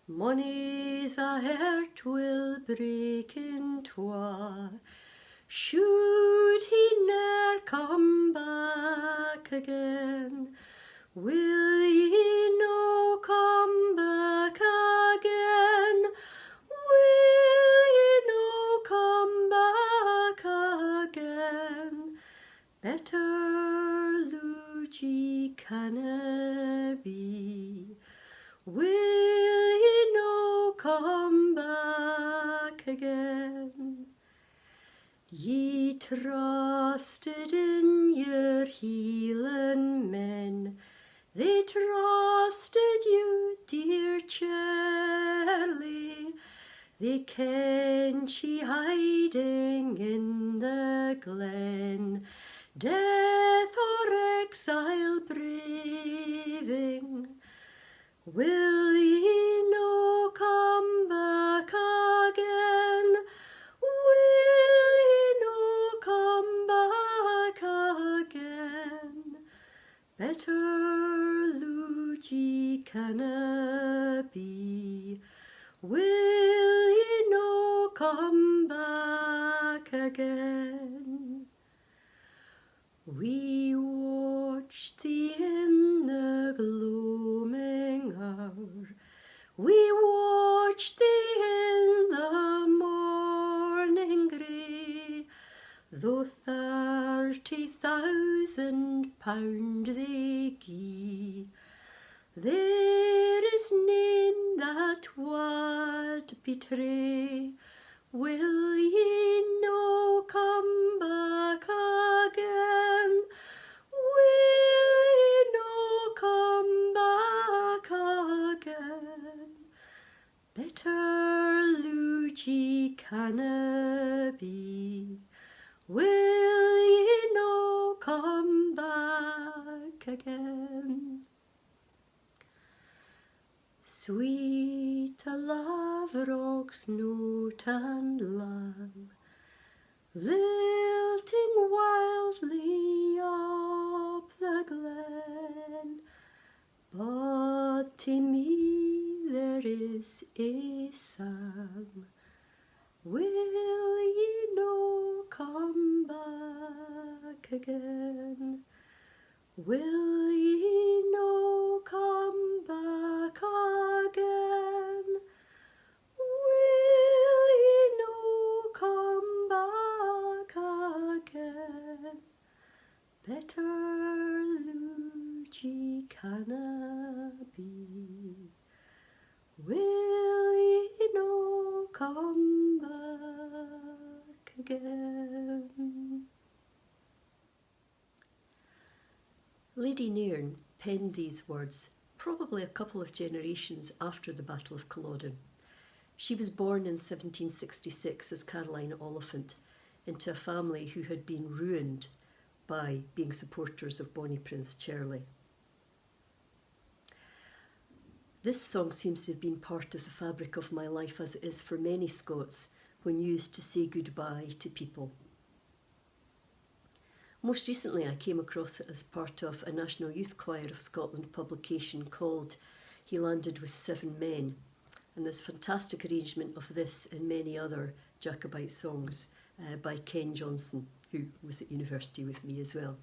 Mony's a heart will break in twa, should he ne'er come back again. Will ye no come back again? Will ye no come back again? Better lose ye canna be. Will ye no come back again? Ye trusted in your healing men, they trusted you, dear Charlie. They kent ye hiding in the glen, death or exile braving. Will ye no come back again? Will ye no come back again? Better lose ye canna be. Will ye no come back again? We watched thee in the gloaming hour, we watched thee in the morning grey, though 30,000 pound they gie. There is none that wad betray. Will ye no come back again? Will ye no come back again? Better lose ye canna be. Will ye no come back again? Sweet a laverock's note and lang, lilting wildly up the glen, but to me there is a song. Will ye no come back again? Will ye no come back again? Will ye no come back again? Better lose ye canna be. Will ye no come back again? Lady Nairne penned these words probably a couple of generations after the Battle of Culloden. She was born in 1766 as Caroline Oliphant into a family who had been ruined by being supporters of Bonnie Prince Charlie. This song seems to have been part of the fabric of my life, as it is for many Scots when used to say goodbye to people. Most recently I came across it as part of a National Youth Choir of Scotland publication called He Landed with 7 Men, and there's a fantastic arrangement of this and many other Jacobite songs by Ken Johnson, who was at university with me as well.